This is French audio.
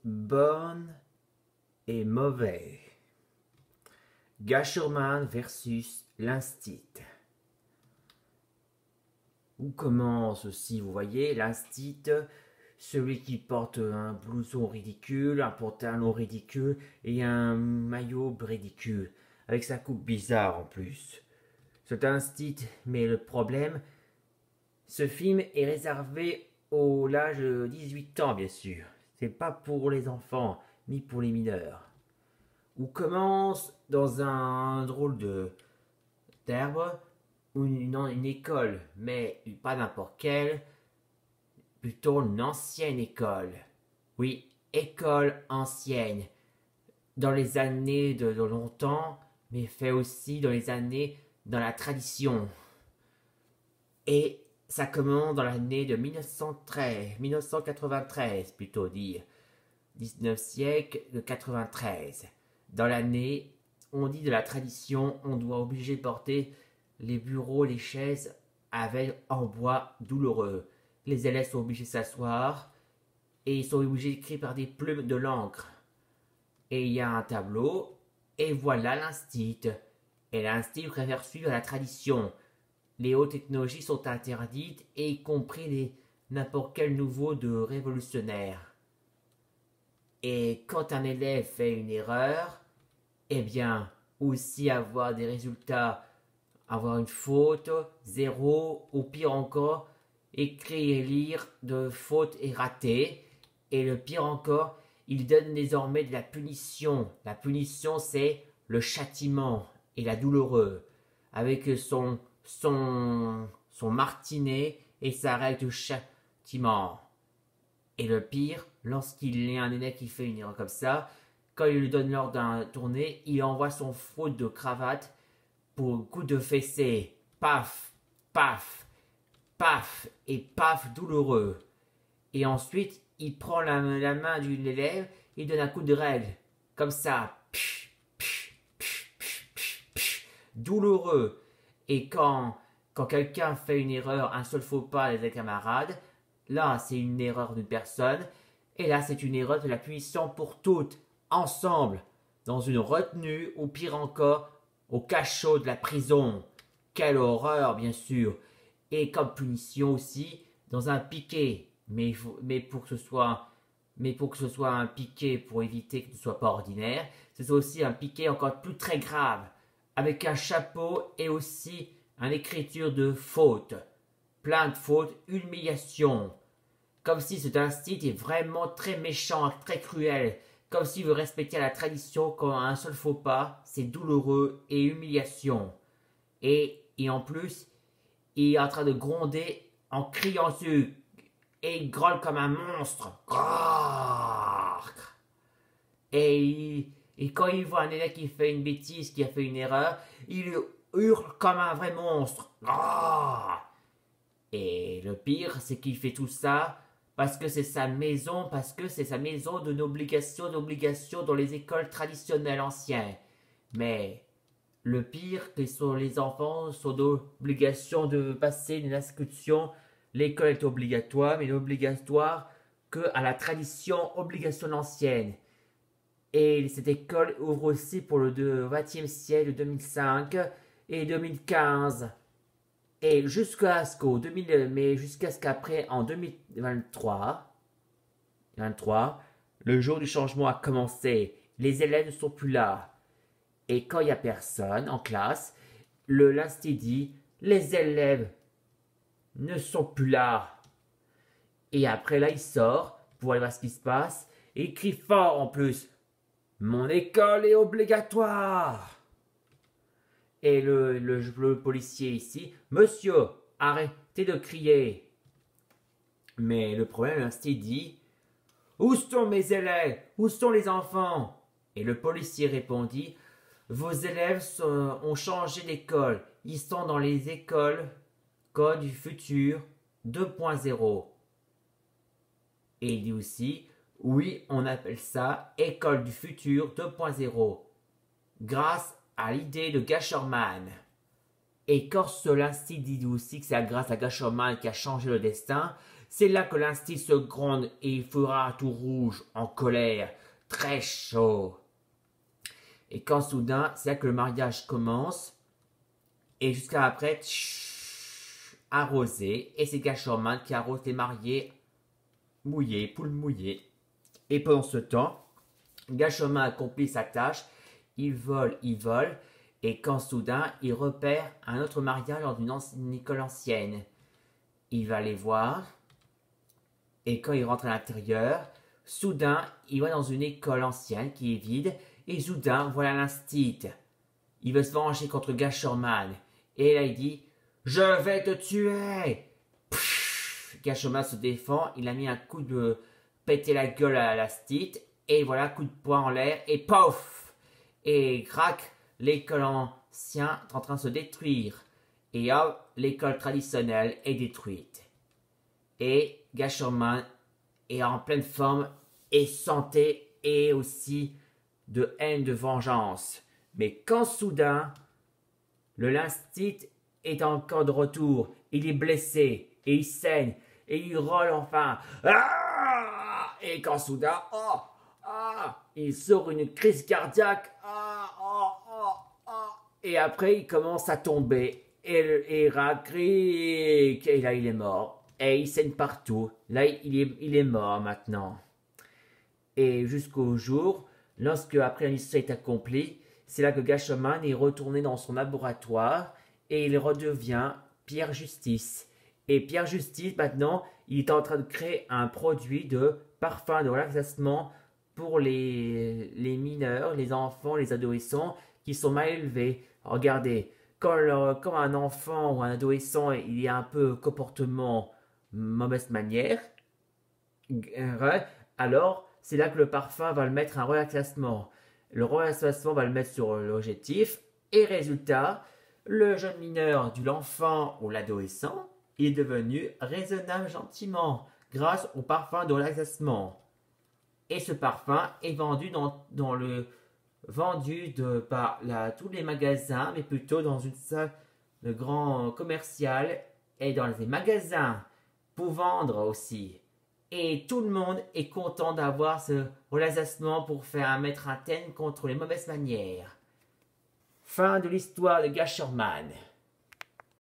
Bonne et mauvais. Gasherman versus l'Instit. Où commence aussi, vous voyez, l'Instit, celui qui porte un blouson ridicule, un pantalon ridicule et un maillot ridicule, avec sa coupe bizarre en plus. C'est Instit, mais le problème, ce film est réservé au l'âge de 18 ans, bien sûr. C'est pas pour les enfants, ni pour les mineurs. Où commence dans un drôle d'herbe, une école, mais pas n'importe quelle, plutôt une ancienne école. Oui, école ancienne. Dans les années de longtemps, mais fait aussi dans les années dans la tradition. Et ça commence dans l'année de 1993 plutôt dire. 19e siècle de 93. Dans l'année, on dit de la tradition, on doit obliger de porter les bureaux, les chaises avec en bois douloureux. Les élèves sont obligés de s'asseoir et ils sont obligés d'écrire par des plumes de l'encre. Et il y a un tableau et voilà l'Instit. Et l'Instit préfère suivre la tradition. Les hautes technologies sont interdites, et y compris n'importe quel nouveau de révolutionnaire. Et quand un élève fait une erreur, eh bien, aussi avoir des résultats, avoir une faute, zéro, ou pire encore, écrire et lire de fautes et ratés. Et le pire encore, il donne désormais de la punition. La punition, c'est le châtiment et la douloureux, avec son martinet et sa règle de châtiment. Et le pire, lorsqu'il y a un élève qui fait une erreur comme ça, quand il lui donne l'ordre d'un tourné, il envoie son faute de cravate pour coup de fessée. Paf, paf, paf et paf douloureux. Et ensuite, il prend la main de l'élève et donne un coup de règle. Comme ça. Psh, psh, psh, psh, psh, psh, douloureux. Et quand quelqu'un fait une erreur, un seul faux pas avec des camarades, là c'est une erreur d'une personne, et là c'est une erreur de la punition pour toutes, ensemble, dans une retenue, ou pire encore, au cachot de la prison. Quelle horreur, bien sûr. Et comme punition aussi, dans un piquet. Mais pour que ce soit un piquet pour éviter que ce ne soit pas ordinaire, c'est aussi un piquet encore plus très grave, avec un chapeau et aussi une écriture de faute. Plein de fautes, humiliation. Comme si cet Instit est vraiment très méchant, très cruel. Comme s'il veut respecter la tradition quand un seul faux pas, c'est douloureux et humiliation. Et en plus, il est en train de gronder en criant dessus. Et il grogne comme un monstre. Et quand il voit un élève qui fait une bêtise, qui a fait une erreur, il hurle comme un vrai monstre. Et le pire, c'est qu'il fait tout ça parce que c'est sa maison, d'une obligation dans les écoles traditionnelles anciennes. Mais le pire, c'est les enfants sont d'obligation de passer une inscription. L'école est obligatoire, mais obligatoire que à la tradition, obligation ancienne. Et cette école ouvre aussi pour le XXe siècle, 2005 et 2015. Et jusqu'à ce qu'après, en 2023, le jour du changement a commencé. Les élèves ne sont plus là. Et quand il n'y a personne en classe, l'Instit dit, les élèves ne sont plus là. Et après là, il sort pour aller voir ce qui se passe. Et il crie fort en plus. Mon école est obligatoire. Et le policier ici, monsieur, arrêtez de crier. Mais le problème, l'Instit dit, où sont mes élèves? Où sont les enfants? Et le policier répondit, vos élèves ont changé d'école. Ils sont dans les écoles Code du futur 2.0. Et il dit aussi, oui, on appelle ça école du futur 2.0. Grâce à l'idée de Gasherman. Et quand l'Instit dit aussi que c'est grâce à Gasherman qui a changé le destin, C'est là que l'instit se gronde et il fera tout rouge, en colère, très chaud. Et quand soudain, c'est là que le mariage commence, et jusqu'à après, arrosé, et c'est Gashorman qui arrose les mariés mouillés, poules mouillées. Et pendant ce temps, Gashorman accomplit sa tâche, il vole, et quand soudain, il repère un autre mariage dans une école ancienne. Il va les voir, et quand il rentre à l'intérieur, soudain, il va dans une école ancienne qui est vide, et soudain, voilà l'instit. Il veut se venger contre Gashorman, et là il dit « Je vais te tuer !» Gashorman se défend, il a mis un coup de péter la gueule à l'instit, et voilà, coup de poing en l'air, et pouf! Et crac, l'école ancienne est en train de se détruire. Et hop, l'école traditionnelle est détruite. Et Gashorman est en pleine forme et santé et aussi de haine, de vengeance. Mais quand soudain, le l'instit est encore de retour, il est blessé et il saigne et il rôle enfin. Ah! Et quand soudain, il sort une crise cardiaque. Et après, il commence à tomber. Et Rakrik, et là, il est mort. Et il saigne partout. Là, il est mort maintenant. Et jusqu'au jour, lorsque après la mission est accomplie, c'est là que Gashorman est retourné dans son laboratoire et il redevient Pierre Justice. Et Pierre Justice, maintenant, il est en train de créer un produit de parfum de relaxation pour les mineurs, les enfants, les adolescents qui sont mal élevés. Regardez, quand un enfant ou un adolescent il a un peu comportement mauvaise manière, alors c'est là que le parfum va le mettre un relaxation. Le relaxation va le mettre sur l'objectif et résultat, le jeune mineur de l'enfant ou l'adolescent est devenu raisonnable gentiment grâce au parfum de relaxation. Et ce parfum est vendu par tous les magasins, mais plutôt dans une salle de grand commercial et dans les magasins pour vendre aussi. Et tout le monde est content d'avoir ce relaxation pour mettre un thème contre les mauvaises manières. Fin de l'histoire de Gashorman.